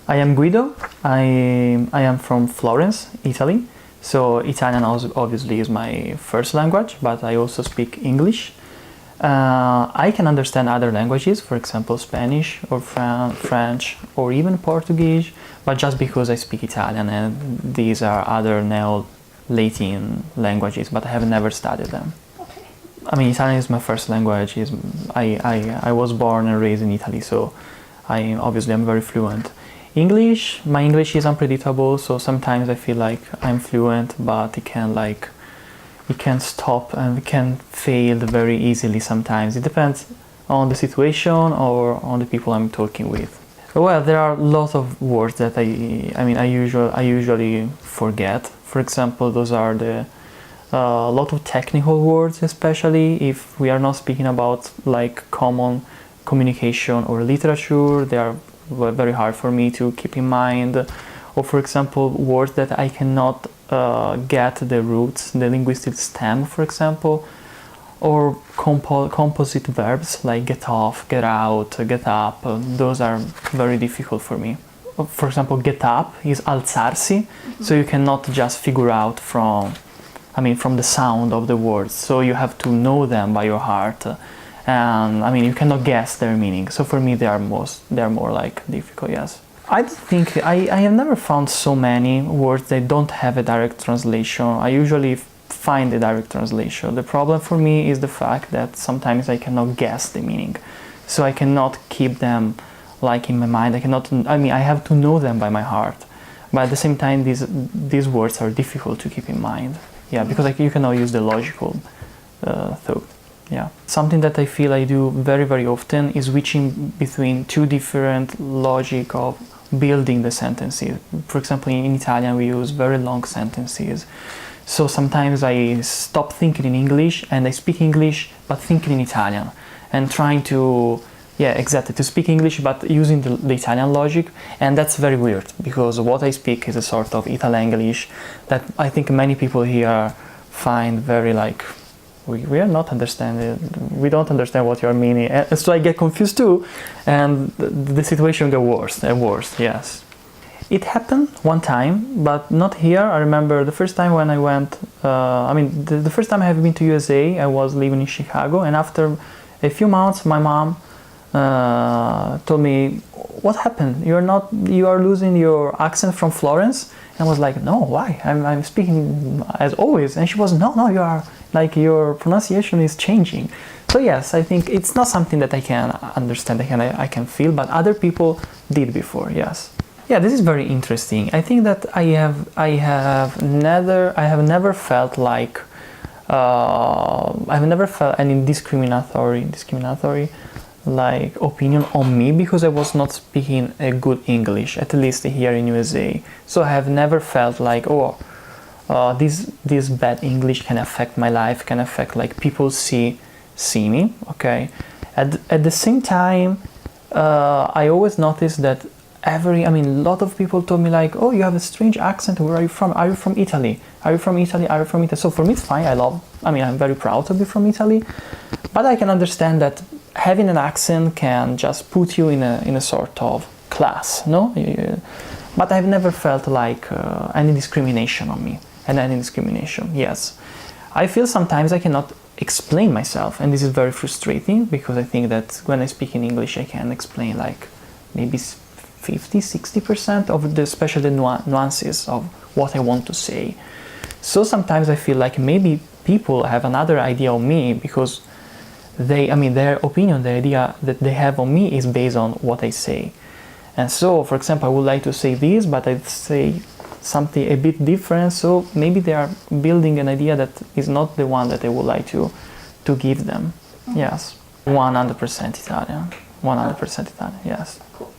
I am Guido. I am from Florence, Italy. So Italian obviously is my first language, but I also speak English. I can understand other languages, for example, Spanish or French or even Portuguese, but just because I speak Italian, and these are other Neo-Latin languages, but I have never studied them. Okay. I mean, Italian is my first language. I was born and raised in Italy, so I'm very fluent. My English is unpredictable, so sometimes I feel like I'm fluent, but it can stop and it can fail very easily sometimes. It depends on the situation or on the people I'm talking with. Well, there are a lot of words that I usually forget. For example, those are the lot of technical words, especially if we are not speaking about like common communication or literature. They are very hard for me to keep in mind. Or for example, words that I cannot get the roots, the linguistic stem, for example, or composite verbs like get off, get out, get up. Those are very difficult for me. For example, get up is alzarsi, so you cannot just figure out from the sound of the words. So you have to know them by your heart, and you cannot guess their meaning. So for me, they are more like difficult. Yes. I think I have never found so many words that don't have a direct translation. I usually find a direct translation. The problem for me is the fact that sometimes I cannot guess the meaning. So I cannot keep them like in my mind. I have to know them by my heart. But at the same time, these words are difficult to keep in mind. Yeah, because you cannot use the logical thought. Yeah. Something that I feel I do very, very often is switching between two different logic of building the sentences. For example, in Italian we use very long sentences. So sometimes I stop thinking in English and I speak English but thinking in Italian and trying to speak English but using the Italian logic, and that's very weird because what I speak is a sort of Italo-English that I think many people here find very like we are not understanding. We don't understand what you're meaning, and so I get confused too, and the situation gets worse and worse. Yes, it happened one time, but not here. I remember the first time when I went. The first time I have been to USA, I was living in Chicago, and after a few months, my mom told me, "What happened? You are losing your accent from Florence." And I was like, "No, why? I'm speaking as always." And she was, "No, you are." Like your pronunciation is changing. So yes, I think it's not something that I can understand, I can feel, but other people did before. Yes. Yeah, this is very interesting. I think that I have never felt like I've never felt any discriminatory like opinion on me because I was not speaking a good English, at least here in USA. So I have never felt like this bad English can affect my life, can affect like people see me. Okay. At the same time, I always noticed that a lot of people told me like, "Oh, you have a strange accent. Where are you from? Are you from Italy? Are you from Italy? Are you from Italy?" So for me, it's fine. I'm very proud to be from Italy, but I can understand that having an accent can just put you in a sort of class, no? But I've never felt like any discrimination on me. And any discrimination, yes. I feel sometimes I cannot explain myself, and this is very frustrating because I think that when I speak in English I can explain like maybe 50-60% of especially the nuances of what I want to say. So sometimes I feel like maybe people have another idea of me because their opinion, the idea that they have on me is based on what I say. And so, for example, I would like to say this, but I'd say something a bit different, so maybe they are building an idea that is not the one that I would like to give them. Yes. 100% Italian. 100% Italian, yes. Cool.